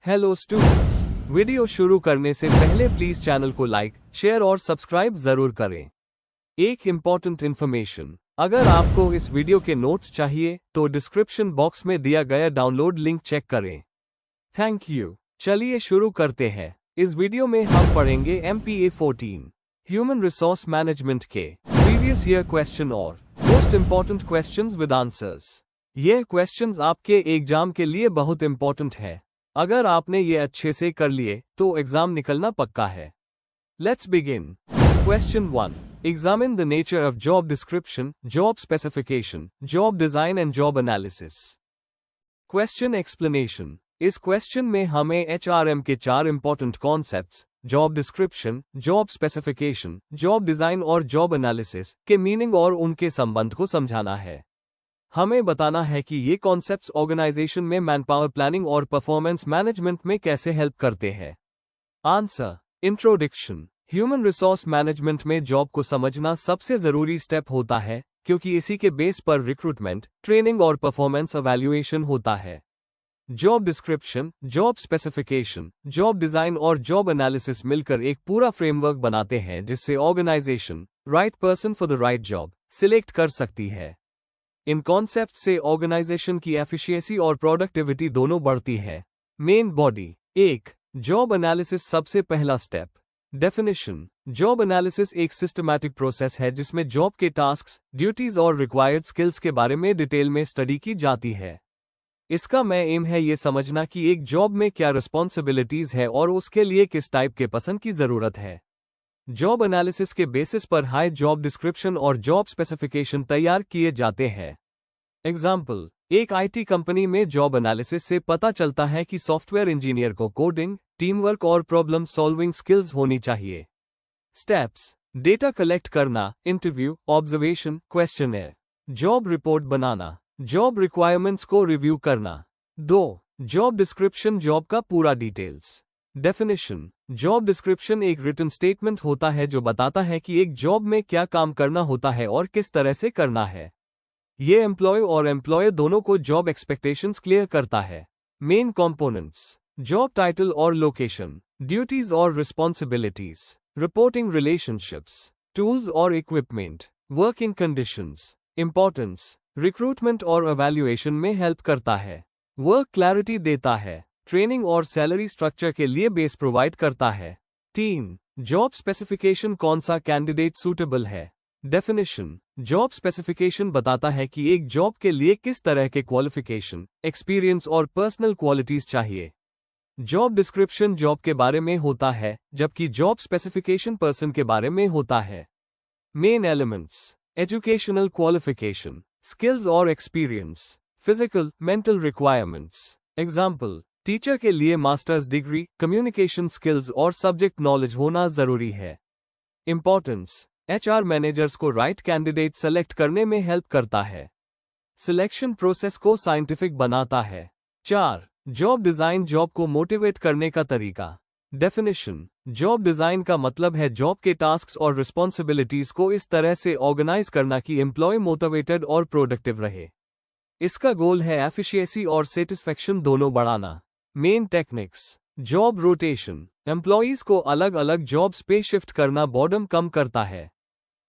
Hello students, video शुरू करने से पहले प्लीज चैनल को लाइक, शेयर और सब्सक्राइब जरूर करें। एक इम्पॉर्टेंट इन्फॉर्मेशन, अगर आपको इस वीडियो के नोट्स चाहिए तो डिस्क्रिप्शन बॉक्स में दिया गया डाउनलोड लिंक चेक करें। Thank you. चलिए शुरू करते हैं। इस वीडियो में हम पढ़ेंगे MPA 14 ह्यूमन रिसोर्स मैनेजमेंट के प्रीवियस ईयर क्वेश्चन और most important questions with answers. ये क्वेश्चंस आपके एग्जाम के लिए बहुत इम्पोर्टेंट है। अगर आपने ये अच्छे से कर लिए तो एग्जाम निकलना पक्का है। Let's begin. Question 1, examine the nature of job description, job specification, job design and job analysis. Question explanation. इस क्वेश्चन में हमें HRM के 4 important concepts, job description, job specification, job design और जॉब एनालिसिस के meaning और उनके संबंध को समझाना है। हमें बताना है कि ये कॉन्सेप्ट्स ऑर्गेनाइजेशन में मैनपावर प्लानिंग और परफॉर्मेंस मैनेजमेंट में कैसे हेल्प करते हैं। Answer. Introduction. Human resource management में जॉब को समझना सबसे जरूरी स्टेप होता है, क्योंकि इसी के बेस पर रिक्रूटमेंट, ट्रेनिंग और परफॉर्मेंस एवैल्यूएशन होता है। Job description, job specification, job design और जॉब एनालिसिस मिलकर एक पूरा फ्रेमवर्क बनाते हैं जिससे organisation right person for the right job select कर सकती है। इन कॉन्सेप्ट से ऑर्गेनाइजेशन की एफिशिएंसी और प्रोडक्टिविटी दोनों बढ़ती है। Main body. 1. जॉब एनालिसिस सबसे पहला स्टेप। डेफिनेशन। जॉब एनालिसिस एक सिस्टमैटिक प्रोसेस है जिसमें जॉब के टास्क्स, ड्यूटीज और रिक्वायर्ड स्किल्स के बारे में डिटेल में स्टडी की जाती है। इसका एम है ये समझना कि एक जॉब में क्या रिस्पॉन्सिबिलिटीज है और उसके लिए किस टाइप के पसंद की जरूरत है। जॉब एनालिसिस के बेसिस पर हाई जॉब डिस्क्रिप्शन और जॉब स्पेसिफिकेशन तैयार किए जाते हैं। एग्जाम्पल, एक IT कंपनी में जॉब एनालिसिस से पता चलता है कि सॉफ्टवेयर इंजीनियर को कोडिंग, टीम वर्क और प्रॉब्लम सॉल्विंग स्किल्स होनी चाहिए। स्टेप्स। डेटा कलेक्ट करना, interview, observation, questionnaire, job report बनाना, जॉब रिक्वायरमेंट्स को रिव्यू करना। 2. जॉब डिस्क्रिप्शन, जॉब का पूरा डिटेल्स। डेफिनेशन। जॉब डिस्क्रिप्शन एक रिटन स्टेटमेंट होता है जो बताता है कि एक जॉब में क्या काम करना होता है और किस तरह से करना है। ये एम्प्लॉय और एम्प्लॉयर दोनों को जॉब एक्सपेक्टेशंस क्लियर करता है। Main components. जॉब टाइटल और लोकेशन, ड्यूटीज और रिस्पॉन्सिबिलिटीज, रिपोर्टिंग रिलेशनशिप्स, टूल्स और equipment, working conditions. Importance. Recruitment और एवैल्यूएशन में हेल्प करता है। वर्क क्लैरिटी देता है। ट्रेनिंग और सैलरी स्ट्रक्चर के लिए बेस प्रोवाइड करता है। 3. जॉब स्पेसिफिकेशन, कौन सा कैंडिडेट सूटेबल है। डेफिनेशन। जॉब स्पेसिफिकेशन बताता है कि एक जॉब के लिए किस तरह के क्वालिफिकेशन, एक्सपीरियंस और पर्सनल क्वालिटीज चाहिए। जॉब डिस्क्रिप्शन जॉब के बारे में होता है, जबकि जॉब स्पेसिफिकेशन पर्सन के बारे में होता है। Main elements. Educational qualification, skills और experience, physical, mental requirements. Example, teacher के लिए मास्टर्स डिग्री, कम्युनिकेशन स्किल्स और सब्जेक्ट नॉलेज होना जरूरी है। इंपॉर्टेंस। HR मैनेजर्स को राइट कैंडिडेट सेलेक्ट करने में हेल्प करता है। सिलेक्शन प्रोसेस को साइंटिफिक बनाता है। 4. जॉब डिजाइन, जॉब को मोटिवेट करने का तरीका। डेफिनेशन। जॉब डिजाइन का मतलब है जॉब के टास्क्स और रिस्पॉन्सिबिलिटीज को इस तरह से ऑर्गेनाइज करना कि एम्प्लॉय मोटिवेटेड और प्रोडक्टिव रहे। इसका गोल है एफिशिएंसी और सेटिस्फेक्शन दोनों बढ़ाना। Main techniques. Job rotation, employees को अलग अलग जॉब्स पे शिफ्ट करना बोर्डम कम करता है।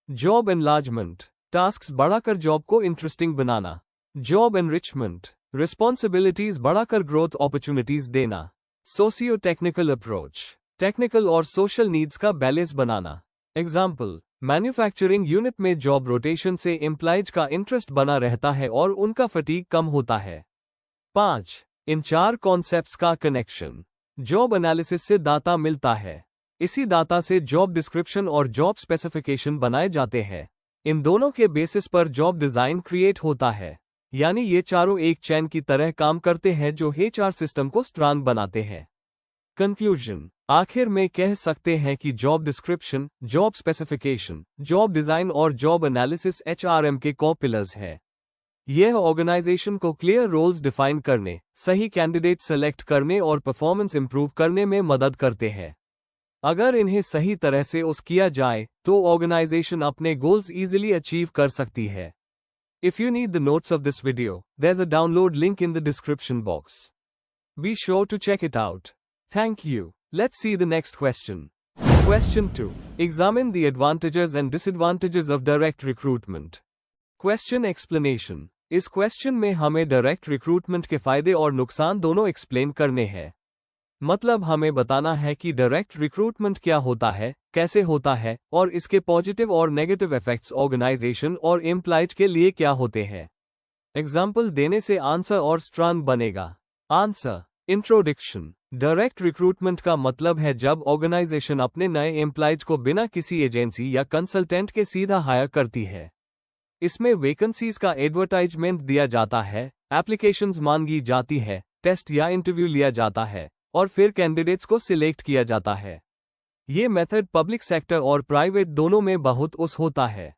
जॉब एनलार्जमेंट, टास्क्स बढ़ाकर जॉब को इंटरेस्टिंग बनाना। जॉब एनरिचमेंट, रिस्पॉन्सिबिलिटीज बढ़ाकर ग्रोथ अपॉर्चुनिटीज देना। सोशियो टेक्निकल अप्रोच, टेक्निकल और सोशल नीड्स का बैलेंस बनाना। एग्जाम्पल, मैन्युफैक्चरिंग यूनिट में जॉब रोटेशन से एम्प्लॉयज का इंटरेस्ट बना रहता है और उनका फटीग कम होता है। 5. इन 4 कॉन्सेप्ट्स का कनेक्शन। जॉब एनालिसिस से डाटा मिलता है। इसी डाटा से जॉब डिस्क्रिप्शन और जॉब स्पेसिफिकेशन बनाए जाते हैं। इन दोनों के बेसिस पर जॉब डिजाइन क्रिएट होता है। यानी ये चारों एक चैन की तरह काम करते हैं जो HR सिस्टम को स्ट्रांग बनाते हैं। कंक्लूजन। आखिर में कह सकते हैं कि job description, job specification, job design और जॉब एनालिसिस HRM के कोर पिलर्स है। यह ऑर्गेनाइजेशन को क्लियर रोल्स डिफाइन करने, सही कैंडिडेट सेलेक्ट करने और परफॉर्मेंस इंप्रूव करने में मदद करते हैं। अगर इन्हें सही तरह से किया जाए तो ऑर्गेनाइजेशन अपने गोल्स इजीली अचीव कर सकती है। If you need the notes of this video, there's a download link in the description box. Be sure to check it out. Thank you. Let's see the next question. Question 2. Examine the advantages and disadvantages of direct recruitment. Question explanation. इस question में हमें direct recruitment के फायदे और नुकसान दोनों explain करने हैं। मतलब हमें बताना है कि डायरेक्ट रिक्रूटमेंट क्या होता है, कैसे होता है और इसके पॉजिटिव और नेगेटिव इफेक्ट्स ऑर्गेनाइजेशन और एम्प्लॉयज के लिए क्या होते हैं। एग्जाम्पल देने से आंसर और स्ट्रॉन्ग बनेगा। आंसर। इंट्रोडक्शन। डायरेक्ट रिक्रूटमेंट का मतलब है जब ऑर्गेनाइजेशन अपने नए एम्प्लॉयज को बिना किसी एजेंसी या कंसल्टेंट के सीधा हायर करती है। इसमें वैकेंसीज का एडवर्टाइजमेंट दिया जाता है, एप्लीकेशंस मांगी जाती है, टेस्ट या इंटरव्यू लिया जाता है और फिर कैंडिडेट्स को सिलेक्ट किया जाता है। ये मेथड पब्लिक सेक्टर और प्राइवेट दोनों में बहुत यूज होता है।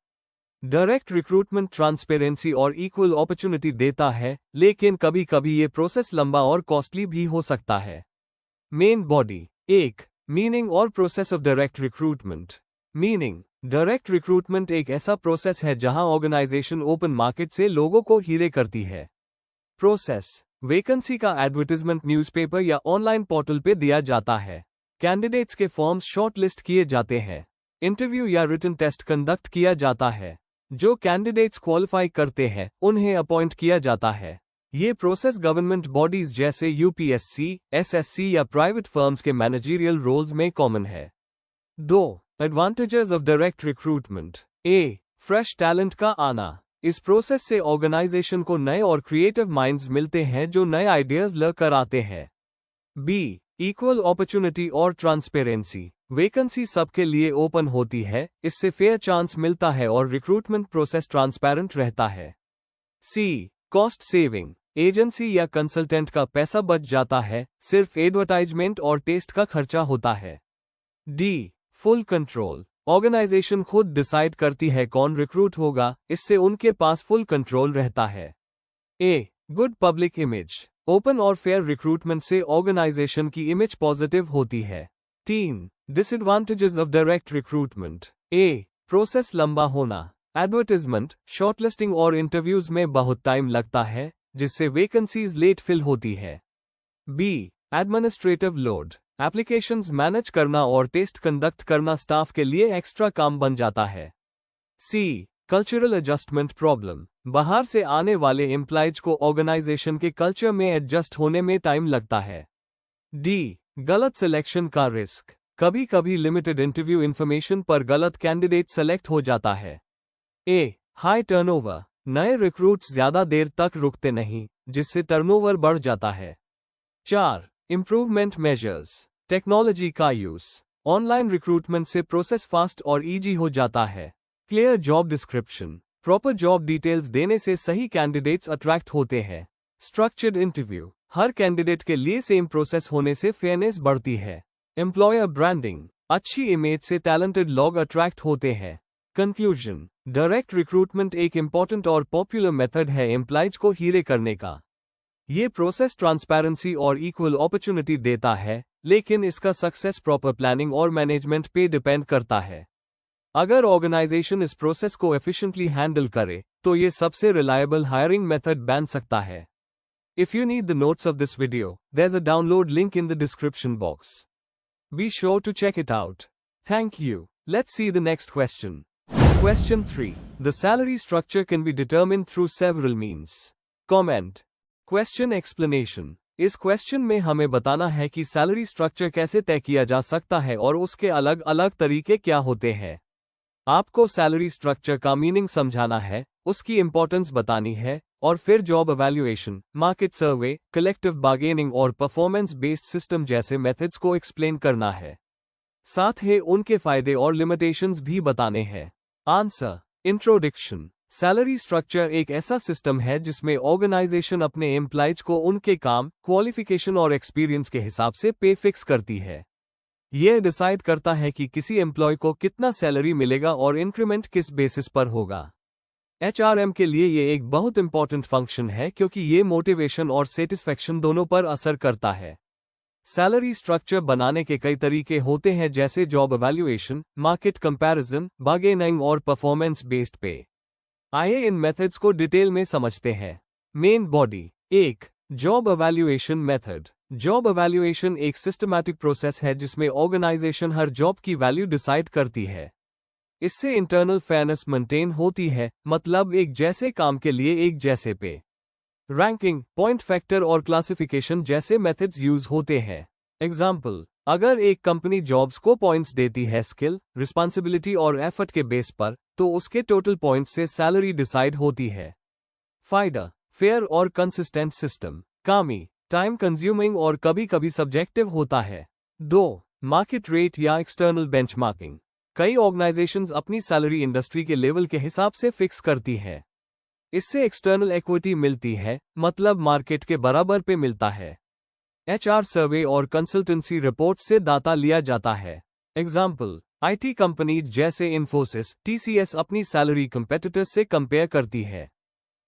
डायरेक्ट रिक्रूटमेंट ट्रांसपेरेंसी और इक्वल अपॉर्चुनिटी देता है, लेकिन कभी कभी ये प्रोसेस लंबा और कॉस्टली भी हो सकता है। Main body. 1. मीनिंग और process of direct recruitment. Meaning. Direct recruitment एक ऐसा प्रोसेस है जहां ऑर्गेनाइजेशन ओपन मार्केट से लोगों को हायर करती है। प्रोसेस। वैकेंसी का एडवर्टाइजमेंट न्यूज़पेपर या ऑनलाइन पोर्टल पे दिया जाता है। कैंडिडेट्स के फॉर्म्स शॉर्टलिस्ट किए जाते हैं। इंटरव्यू या रिटन टेस्ट कंडक्ट किया जाता है। जो कैंडिडेट्स क्वालिफाई करते हैं उन्हें अपॉइंट किया जाता है। ये प्रोसेस गवर्नमेंट बॉडीज जैसे यूपीएससी, एसएससी या प्राइवेट फर्म्स के मैनेजरियल रोल्स में कॉमन है। 2. Advantages of direct recruitment. A. Fresh talent का आना। इस प्रोसेस से ऑर्गेनाइजेशन को नए और क्रिएटिव माइंड्स मिलते हैं जो नए आइडियाज लेकर आते हैं। बी. इक्वल अपॉर्चुनिटी और ट्रांसपेरेंसी। वैकेंसी सबके लिए ओपन होती है, इससे फेयर चांस मिलता है और रिक्रूटमेंट प्रोसेस ट्रांसपेरेंट रहता है। सी. Cost saving. एजेंसी या कंसल्टेंट का पैसा बच जाता है, सिर्फ एडवर्टाइजमेंट और टेस्ट का खर्चा होता है। डी. Full control. ऑर्गेनाइजेशन खुद डिसाइड करती है कौन रिक्रूट होगा, इससे उनके पास फुल कंट्रोल रहता है। A. Good public image. Open और फेयर रिक्रूटमेंट से ऑर्गेनाइजेशन की इमेज पॉजिटिव होती है। 3. Disadvantages of direct recruitment. A. Process लंबा होना। एडवर्टाइजमेंट, शॉर्टलिस्टिंग और इंटरव्यूज में बहुत टाइम लगता है, जिससे वैकेंसीज लेट फिल होती है। B. Administrative load. Applications manage करना और टेस्ट कंडक्ट करना स्टाफ के लिए एक्स्ट्रा काम बन जाता है। सी. Cultural adjustment problem. बाहर से आने वाले एम्प्लॉयज को ऑर्गेनाइजेशन के कल्चर में एडजस्ट होने में टाइम लगता है। डी. गलत सिलेक्शन का रिस्क। कभी कभी लिमिटेड इंटरव्यू इंफॉर्मेशन पर गलत कैंडिडेट सेलेक्ट हो जाता है। ए. High turnover. नए रिक्रूट्स ज्यादा देर तक रुकते नहीं, जिससे टर्नओवर बढ़ जाता है। 4. Improvement measures. टेक्नोलॉजी का यूज। ऑनलाइन रिक्रूटमेंट से प्रोसेस फास्ट और इजी हो जाता है। Clear job description. Proper job details देने से सही कैंडिडेट्स अट्रैक्ट होते हैं। Structured interview. हर कैंडिडेट के लिए सेम प्रोसेस होने से फेयरनेस बढ़ती है। Employer branding. अच्छी इमेज से टैलेंटेड लोग अट्रैक्ट होते हैं। कंक्लूजन। डायरेक्ट रिक्रूटमेंट एक इंपॉर्टेंट और पॉपुलर मेथड है एम्प्लॉयज को हायर करने का। ये प्रोसेस ट्रांसपेरेंसी और इक्वल अपॉर्चुनिटी देता है, लेकिन इसका सक्सेस प्रॉपर प्लानिंग और मैनेजमेंट पे डिपेंड करता है। अगर ऑर्गेनाइजेशन इस प्रोसेस को एफिशिएंटली हैंडल करे, तो ये सबसे रिलायबल हायरिंग मेथड बन सकता है। If you need the notes of this video, there's a download link in the description box. Be sure to check it out. Thank you. Let's see the next question. Question 3. The salary structure can be determined through several means. Comment. Question explanation. इस question में हमें बताना है कि salary structure कैसे तय किया जा सकता है और उसके अलग अलग तरीके क्या होते हैं। आपको सैलरी स्ट्रक्चर का मीनिंग समझाना है, उसकी इंपॉर्टेंस बतानी है, और फिर जॉब इवैल्यूएशन, मार्केट सर्वे, कलेक्टिव बार्गेनिंग और परफॉर्मेंस बेस्ड सिस्टम जैसे मेथड्स को एक्सप्लेन करना है। साथ ही उनके फायदे और लिमिटेशंस भी बताने हैं। आंसर। इंट्रोडक्शन। सैलरी स्ट्रक्चर एक ऐसा सिस्टम है जिसमें ऑर्गेनाइजेशन अपने एम्प्लॉयज को उनके काम, क्वालिफिकेशन और एक्सपीरियंस के हिसाब से पे फिक्स करती है। यह डिसाइड करता है कि किसी एम्प्लॉय को कितना सैलरी मिलेगा और इंक्रीमेंट किस बेसिस पर होगा। एचआरएम के लिए ये एक बहुत इंपॉर्टेंट फंक्शन है क्योंकि ये मोटिवेशन और सेटिस्फैक्शन दोनों पर असर करता है। सैलरी स्ट्रक्चर बनाने के कई तरीके होते हैं जैसे job evaluation, market comparison, bargaining और परफॉर्मेंस बेस्ड पे। आइए इन मेथड्स को डिटेल में समझते हैं। Main body. 1. Job evaluation method. Job evaluation एक सिस्टमैटिक प्रोसेस है जिसमें ऑर्गेनाइजेशन हर जॉब की वैल्यू डिसाइड करती है। इससे इंटरनल फेयरनेस मेंटेन होती है, मतलब एक जैसे काम के लिए एक जैसे पे। रैंकिंग, पॉइंट फैक्टर और क्लासिफिकेशन जैसे मेथड्स यूज होते हैं। एग्जाम्पल, अगर एक कंपनी जॉब्स को पॉइंट्स देती है स्किल, रिस्पॉन्सिबिलिटी और एफर्ट के बेस पर, तो उसके टोटल पॉइंट्स से सैलरी डिसाइड होती है। फायदा, फेयर और कंसिस्टेंट सिस्टम। कामी, टाइम कंज्यूमिंग और कभी कभी सब्जेक्टिव होता है। 2. मार्केट रेट या एक्सटर्नल बेंचमार्किंग। कई ऑर्गेनाइजेशंस अपनी सैलरी इंडस्ट्री के लेवल के हिसाब से फिक्स करती है। इससे एक्सटर्नल इक्विटी मिलती है, मतलब मार्केट के बराबर पे मिलता है। एचआर सर्वे और कंसल्टेंसी रिपोर्ट से डाटा लिया जाता है। एग्जाम्पल, आईटी कंपनी जैसे इन्फोसिस, टीसीएस अपनी सैलरी कंपेटिटर्स से कंपेयर करती है।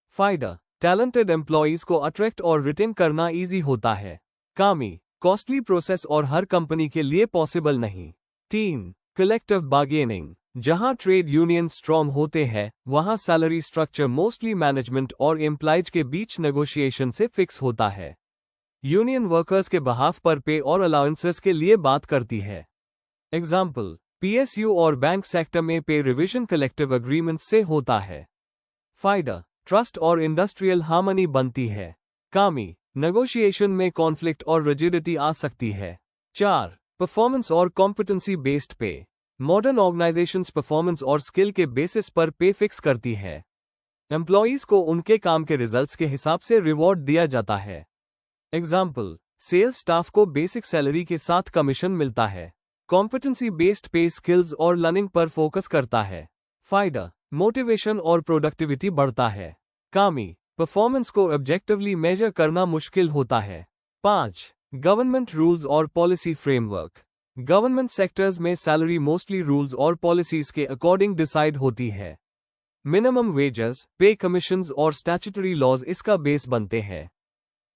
फायदा, टैलेंटेड एम्प्लॉइज को अट्रैक्ट और रिटेन करना इजी होता है। कामी, कॉस्टली प्रोसेस और हर कंपनी के लिए पॉसिबल नहीं। 3. Collective bargaining. जहां ट्रेड यूनियन स्ट्रॉन्ग होते हैं, वहां सैलरी स्ट्रक्चर मोस्टली मैनेजमेंट और एम्प्लॉइज के बीच नेगोशिएशन से फिक्स होता है। यूनियन वर्कर्स के बहाफ पर पे और अलाउंसेस के लिए बात करती है। एग्जाम्पल, पीएसयू और बैंक सेक्टर में पे रिविजन कलेक्टिव अग्रीमेंट से होता है। फायदा, ट्रस्ट और इंडस्ट्रियल हार्मनी बनती है। कामी, नेगोशिएशन में कॉन्फ्लिक्ट और रिजिडिटी आ सकती है। 4. परफॉर्मेंस और कॉम्पिटेंसी बेस्ड पे। मॉडर्न ऑर्गेनाइजेशंस परफॉर्मेंस और स्किल के बेसिस पर पे फिक्स करती है। एम्प्लॉइज को उनके काम के रिजल्ट्स के हिसाब से रिवॉर्ड दिया जाता है। एग्जाम्पल, सेल्स स्टाफ को बेसिक सैलरी के साथ कमीशन मिलता है। कॉम्पिटेंसी बेस्ड पे स्किल्स और लर्निंग पर फोकस करता है। फायदा, मोटिवेशन और प्रोडक्टिविटी बढ़ता है। कामी, परफॉर्मेंस को ऑब्जेक्टिवली मेजर करना मुश्किल होता है। 5. गवर्नमेंट रूल्स और पॉलिसी फ्रेमवर्क। गवर्नमेंट सेक्टर्स में सैलरी मोस्टली रूल्स और पॉलिसीज के अकॉर्डिंग डिसाइड होती है। मिनिमम वेजेस, पे कमीशंस और स्टैट्यूटरी लॉज इसका बेस बनते हैं।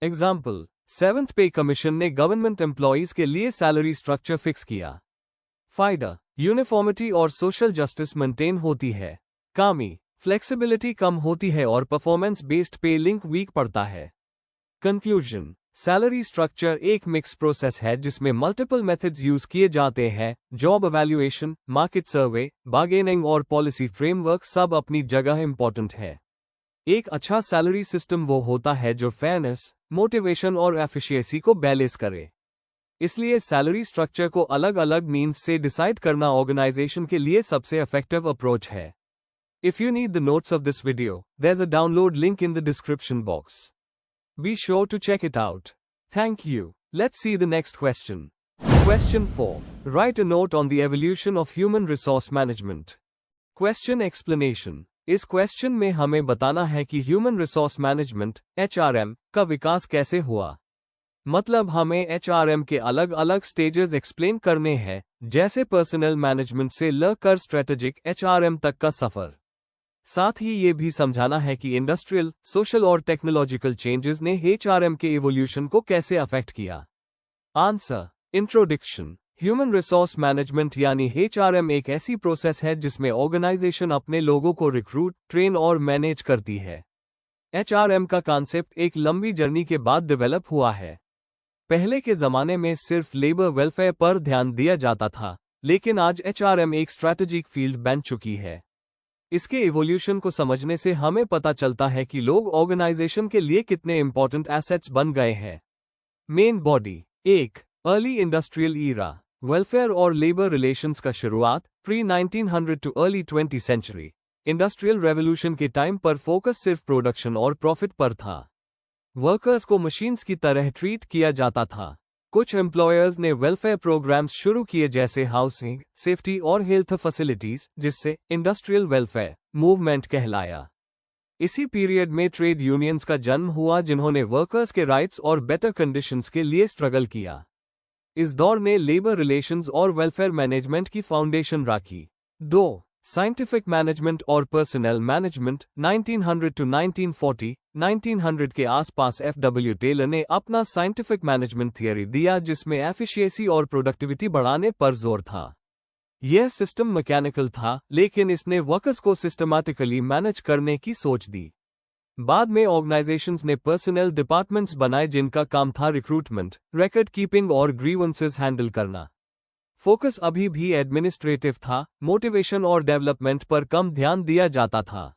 एग्जाम्पल, 7th पे कमीशन ने गवर्नमेंट एम्प्लॉइज के लिए सैलरी स्ट्रक्चर फिक्स किया। फायदा, यूनिफॉर्मिटी और सोशल जस्टिस मेंटेन होती है। कामी, फ्लेक्सिबिलिटी कम होती है और परफॉर्मेंस बेस्ड पे लिंक वीक पड़ता है। कंक्लूजन, सैलरी स्ट्रक्चर एक मिक्स प्रोसेस है जिसमें मल्टीपल मेथड्स यूज किए जाते हैं। जॉब एवैल्यूएशन, मार्केट सर्वे, बार्गेनिंग और पॉलिसी फ्रेमवर्क सब अपनी जगह इंपॉर्टेंट है। एक अच्छा सैलरी सिस्टम वो होता है जो फेयरनेस, मोटिवेशन और एफिशिएंसी को बैलेंस करे। इसलिए सैलरी स्ट्रक्चर को अलग अलग मीन्स से डिसाइड करना ऑर्गेनाइजेशन के लिए सबसे इफेक्टिव अप्रोच है। If you need the notes of this video, there's a download link in the description box. Be sure to check it out. Thank you. Let's see the next question. Question 4. Write a note on the evolution of human resource management. Question explanation. इस question में हमें बताना है कि human resource management (HRM) का विकास कैसे हुआ। मतलब हमें HRM के अलग अलग स्टेजेस एक्सप्लेन करने हैं, जैसे पर्सनल मैनेजमेंट से लेकर स्ट्रेटेजिक HRM तक का सफर। साथ ही ये भी समझाना है कि इंडस्ट्रियल, सोशल और टेक्नोलॉजिकल चेंजेस ने HRM के इवोल्यूशन को कैसे अफेक्ट किया। Answer. Introduction. Human resource management यानी HRM एक ऐसी प्रोसेस है जिसमें ऑर्गेनाइजेशन अपने लोगों को रिक्रूट, ट्रेन और मैनेज करती है। HRM का कॉन्सेप्ट एक लंबी जर्नी के बाद डेवलप हुआ है। पहले के जमाने में सिर्फ लेबर वेलफेयर पर ध्यान दिया जाता था, लेकिन आज HRM एक स्ट्रैटेजिक फील्ड बन चुकी है। इसके इवोल्यूशन को समझने से हमें पता चलता है कि लोग ऑर्गेनाइजेशन के लिए कितने इंपॉर्टेंट एसेट्स बन गए हैं। Main body. 1. Early industrial era. Welfare और लेबर रिलेशंस का शुरुआत pre 1900 to early 20th century. Industrial revolution के टाइम पर फोकस सिर्फ प्रोडक्शन और प्रॉफिट पर था। वर्कर्स को मशीन्स की तरह ट्रीट किया जाता था। कुछ एम्प्लॉयर्स ने वेलफेयर प्रोग्राम्स शुरू किए जैसे हाउसिंग, सेफ्टी और हेल्थ फैसिलिटीज, जिससे इंडस्ट्रियल वेलफेयर मूवमेंट कहलाया। इसी पीरियड में ट्रेड यूनियंस का जन्म हुआ जिन्होंने वर्कर्स के राइट्स और बेटर कंडीशंस के लिए स्ट्रगल किया। इस दौर ने लेबर रिलेशंस और वेलफेयर मैनेजमेंट की फाउंडेशन रखी। 2. साइंटिफिक मैनेजमेंट और पर्सनल मैनेजमेंट। 1900 टू 1940। 1900 के आसपास FW टेलर ने अपना साइंटिफिक मैनेजमेंट थियरी दिया जिसमें एफिशिएंसी और प्रोडक्टिविटी बढ़ाने पर जोर था। यह सिस्टम मैकेनिकल था, लेकिन इसने वर्कर्स को सिस्टमैटिकली मैनेज करने की सोच दी। बाद में ऑर्गेनाइजेशंस ने पर्सनल डिपार्टमेंट्स बनाए जिनका काम था रिक्रूटमेंट, रिकॉर्ड कीपिंग और ग्रीवेंसेस हैंडल करना। फोकस अभी भी एडमिनिस्ट्रेटिव था, मोटिवेशन और डेवलपमेंट पर कम ध्यान दिया जाता था।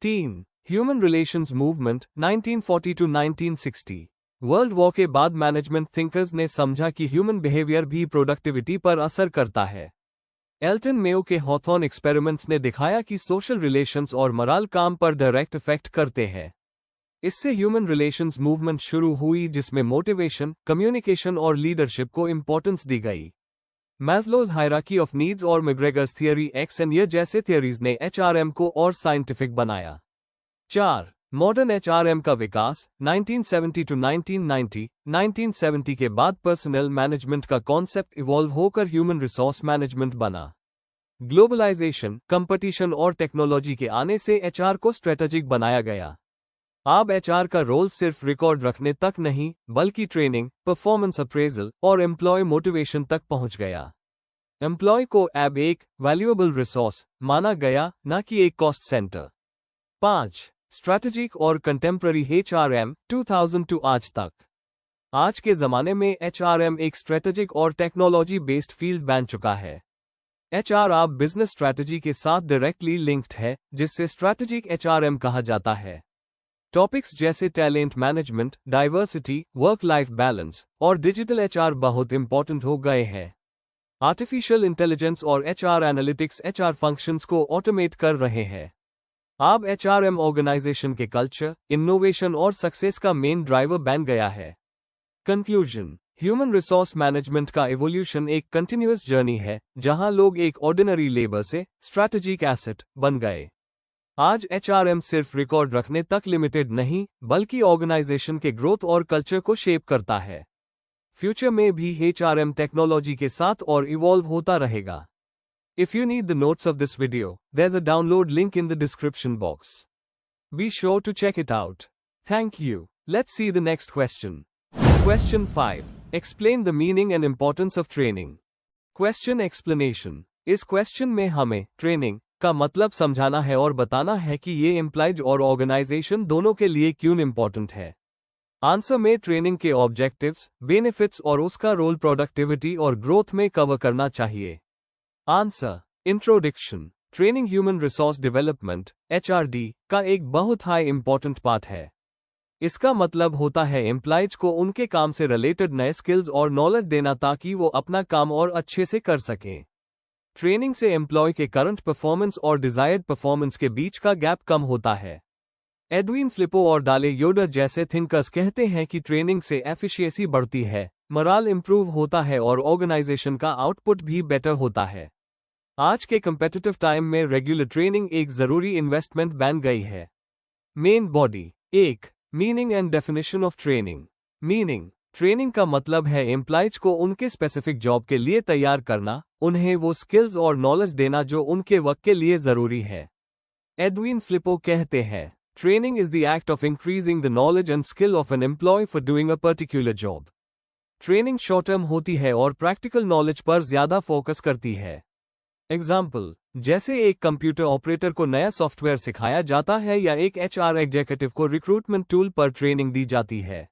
3. Human relations movement 1940 to 1960। World war के बाद मैनेजमेंट थिंकर्स ने समझा कि ह्यूमन बिहेवियर भी प्रोडक्टिविटी पर असर करता है। एल्टन मेयो के हॉथॉर्न एक्सपेरिमेंट्स ने दिखाया कि सोशल रिलेशंस और मोरल काम पर डायरेक्ट इफेक्ट करते हैं। इससे ह्यूमन रिलेशंस मूवमेंट शुरू हुई जिसमें मोटिवेशन, कम्युनिकेशन और लीडरशिप को इंपॉर्टेंस दी गई। मैस्लोज हायरार्की ऑफ नीड्स और मैकग्रेगर्स थियरी एक्स एंड ये जैसे थियरीज ने एचआरएम को और साइंटिफिक बनाया। 4. मॉडर्न एचआरएम का विकास 1970 to 1990। 1970 के बाद पर्सनल मैनेजमेंट का कॉन्सेप्ट इवॉल्व होकर ह्यूमन रिसोर्स मैनेजमेंट बना। ग्लोबलाइजेशन, कंपटीशन और टेक्नोलॉजी के आने से एचआर को स्ट्रेटेजिक बनाया गया। अब एचआर का रोल सिर्फ रिकॉर्ड रखने तक नहीं, बल्कि ट्रेनिंग, परफॉर्मेंस अप्रेजल और एम्प्लॉय मोटिवेशन तक पहुंच गया। एम्प्लॉय को अब एक वैल्यूएबल रिसोर्स माना गया, न कि एक कॉस्ट सेंटर। 5. स्ट्रैटेजिक और कंटेम्प्ररी एचआरएम 2002 आज तक। आज के जमाने में एचआरएम एक स्ट्रैटेजिक और टेक्नोलॉजी बेस्ड फील्ड बन चुका है। एचआर अब बिजनेस स्ट्रैटेजी के साथ डायरेक्टली लिंक्ड है, जिससे स्ट्रैटेजिक एचआरएम कहा जाता है। टॉपिक्स जैसे talent management, diversity, work life balance और डिजिटल एचआर बहुत इंपॉर्टेंट हो गए हैं। आर्टिफिशियल इंटेलिजेंस और एचआर एनालिटिक्स एचआर फंक्शंस को ऑटोमेट कर रहे हैं। अब एचआरएम ऑर्गेनाइजेशन के कल्चर, इनोवेशन और सक्सेस का मेन ड्राइवर बन गया है। कंक्लूजन: ह्यूमन रिसोर्स मैनेजमेंट का इवोल्यूशन एक कंटिन्यूअस जर्नी है, जहां लोग एक ऑर्डिनरी लेबर से स्ट्रैटेजिक एसेट बन गए। आज एचआरएम सिर्फ रिकॉर्ड रखने तक लिमिटेड नहीं, बल्कि ऑर्गेनाइजेशन के ग्रोथ और कल्चर को शेप करता है। फ्यूचर में भी एचआरएम टेक्नोलॉजी के साथ और इवॉल्व होता रहेगा। If you need the notes of this video, there's a download link in the description box. Be sure to check it out. Thank you. Let's see the next question. Question 5. Explain the meaning and importance of training. Question explanation. इस question में हमें training का मतलब समझाना है और बताना है कि ये एम्प्लॉयज और ऑर्गेनाइजेशन दोनों के लिए क्यों इंपॉर्टेंट है। आंसर में ट्रेनिंग के ऑब्जेक्टिव्स, बेनिफिट्स और उसका रोल प्रोडक्टिविटी और ग्रोथ में कवर करना चाहिए। Answer: introduction. Training human resource development (HRD) का एक बहुत हाई इंपॉर्टेंट पार्ट है। इसका मतलब होता है एम्प्लॉयज को उनके काम से रिलेटेड नए स्किल्स और नॉलेज देना ताकि वो अपना काम और अच्छे से कर सकें। ट्रेनिंग से एम्प्लॉय के करंट परफॉर्मेंस और डिजायर्ड परफॉर्मेंस के बीच का गैप कम होता है। एडविन फ्लिपो और डाले योडर जैसे थिंकर्स कहते हैं कि ट्रेनिंग से एफिशिएंसी बढ़ती है, मोरल इंप्रूव होता है और ऑर्गेनाइजेशन का आउटपुट भी बेटर होता है। आज के कंपेटिटिव टाइम में रेगुलर ट्रेनिंग एक जरूरी इन्वेस्टमेंट बन गई है। Main body. 1. Meaning and definition of training. Meaning: training का मतलब है एम्प्लॉयज को उनके स्पेसिफिक जॉब के लिए तैयार करना, उन्हें वो स्किल्स और नॉलेज देना जो उनके वर्क के लिए जरूरी है। एडविन फ्लिपो कहते हैं, training is the act of increasing the knowledge and skill of an employee for doing a particular job. Training short term होती है और प्रैक्टिकल नॉलेज पर ज्यादा फोकस करती है। एग्जाम्पल: जैसे एक कंप्यूटर ऑपरेटर को नया सॉफ्टवेयर सिखाया जाता है या एक एचआर एग्जीक्यूटिव को रिक्रूटमेंट टूल पर ट्रेनिंग दी जाती है।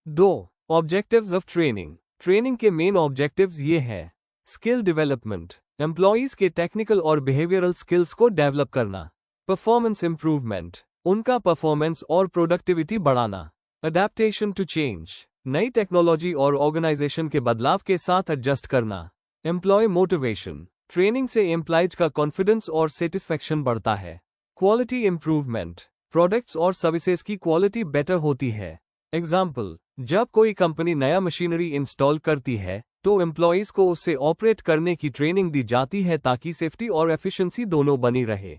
2. Objectives of training. ट्रेनिंग के मेन ऑब्जेक्टिव्स ये हैं: स्किल डेवलपमेंट, एम्प्लॉयज के टेक्निकल और बिहेवियरल स्किल्स को डेवलप करना। परफॉर्मेंस इंप्रूवमेंट, उनका परफॉर्मेंस और प्रोडक्टिविटी बढ़ाना। अडेप्टेशन टू चेंज, नई टेक्नोलॉजी और ऑर्गेनाइजेशन के बदलाव के साथ एडजस्ट करना। एम्प्लॉय मोटिवेशन, ट्रेनिंग से एम्प्लॉयज का कॉन्फिडेंस और सेटिस्फैक्शन बढ़ता है। क्वालिटी इंप्रूवमेंट, प्रोडक्ट्स और सर्विसेज की क्वालिटी बेटर होती है। एग्जाम्पल: जब कोई कंपनी नया मशीनरी इंस्टॉल करती है तो एम्प्लॉयज को उससे ऑपरेट करने की ट्रेनिंग दी जाती है ताकि सेफ्टी और एफिशिएंसी दोनों बनी रहे।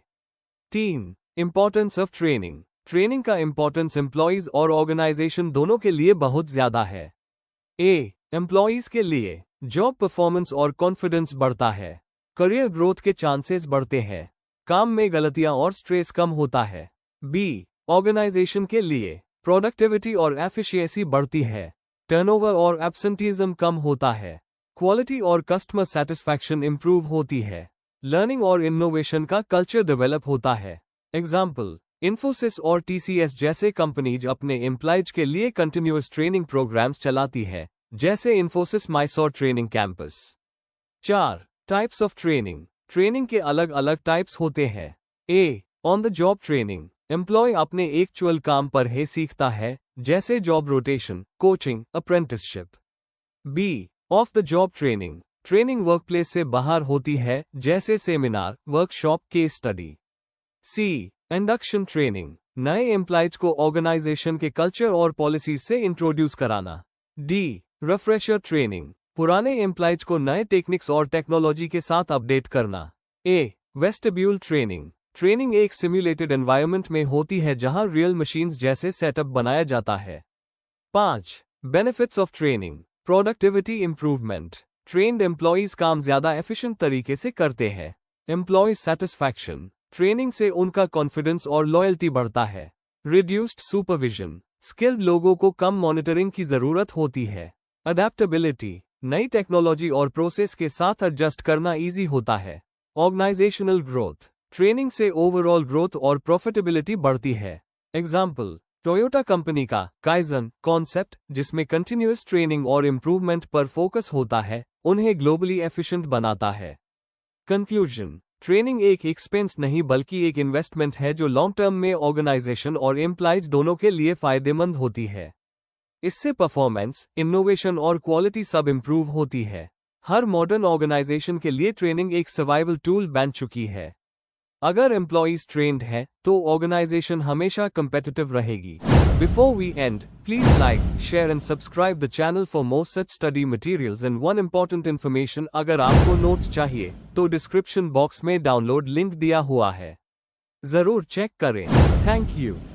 3. Importance of training. ट्रेनिंग का इंपॉर्टेंस एम्प्लॉयज और ऑर्गेनाइजेशन दोनों के लिए बहुत ज्यादा है। एम्प्लॉयज के लिए जॉब परफॉर्मेंस और कॉन्फिडेंस बढ़ता है, करियर ग्रोथ के चांसेस बढ़ते हैं, काम में गलतियां और स्ट्रेस कम होता है। ऑर्गेनाइजेशन के लिए प्रोडक्टिविटी और एफिशिएंसी बढ़ती है, टर्नओवर और एब्सेंटीज्म कम होता है, क्वालिटी और कस्टमर सेटिस्फैक्शन इंप्रूव होती है, लर्निंग और इनोवेशन का कल्चर डेवलप होता है। एग्जाम्पल: इन्फोसिस और टीसीएस जैसे कंपनीज अपने एम्प्लॉयज के लिए कंटिन्यूअस ट्रेनिंग प्रोग्राम्स चलाती है, जैसे Infosys Mysore training campus. 4. Types of training. Training के अलग अलग टाइप्स होते हैं। A. On the job training. Employee अपने एक्चुअल काम पर ही सीखता है, जैसे job rotation, coaching, apprenticeship. B. Off the job training. Training workplace से बाहर होती है, जैसे seminar, workshop, case study. C. Induction training. नए एम्प्लॉयज को ऑर्गेनाइजेशन के कल्चर और पॉलिसीज से इंट्रोड्यूस कराना। डी. Refresher training. पुराने एम्प्लॉयज को नए टेक्निक्स और टेक्नोलॉजी के साथ अपडेट करना। ए. Vestibule training. ट्रेनिंग एक सिम्युलेटेड एनवायरनमेंट में होती है जहां रियल मशीन्स जैसे सेटअप बनाया जाता है। 5. Benefits of training. Productivity improvement. Trained employees काम ज्यादा एफिशिएंट तरीके से करते हैं। Employ satisfaction. ट्रेनिंग से उनका कॉन्फिडेंस और लॉयल्टी बढ़ता है। Reduced supervision. स्किल्ड लोगों को कम मॉनिटरिंग की जरूरत होती है। अडेप्टेबिलिटी। नई टेक्नोलॉजी और प्रोसेस के साथ एडजस्ट करना इजी होता है। Organisational growth. ट्रेनिंग से ओवरऑल ग्रोथ और प्रॉफिटेबिलिटी बढ़ती है। एग्जाम्पल, टोयोटा कंपनी का काइजन कॉन्सेप्ट, जिसमें कंटिन्यूअस ट्रेनिंग और इम्प्रूवमेंट पर फोकस होता है, उन्हें ग्लोबली एफिशिएंट बनाता है। कंक्लूजन। ट्रेनिंग एक एक्सपेंस नहीं बल्कि एक इन्वेस्टमेंट है जो लॉन्ग टर्म में ऑर्गेनाइजेशन और एम्प्लॉयज दोनों के लिए फायदेमंद होती है। इससे परफॉर्मेंस, इनोवेशन और क्वालिटी सब इंप्रूव होती है। हर मॉडर्न ऑर्गेनाइजेशन के लिए ट्रेनिंग एक सर्वाइवल टूल बन चुकी है। अगर एम्प्लॉयज ट्रेंड है तो ऑर्गेनाइजेशन हमेशा कंपेटिटिव रहेगी। Before we end, please like, share and subscribe the channel for more such study materials and one important information. अगर आपको नोट्स चाहिए तो डिस्क्रिप्शन बॉक्स में डाउनलोड लिंक दिया हुआ है, जरूर चेक करें। Thank you.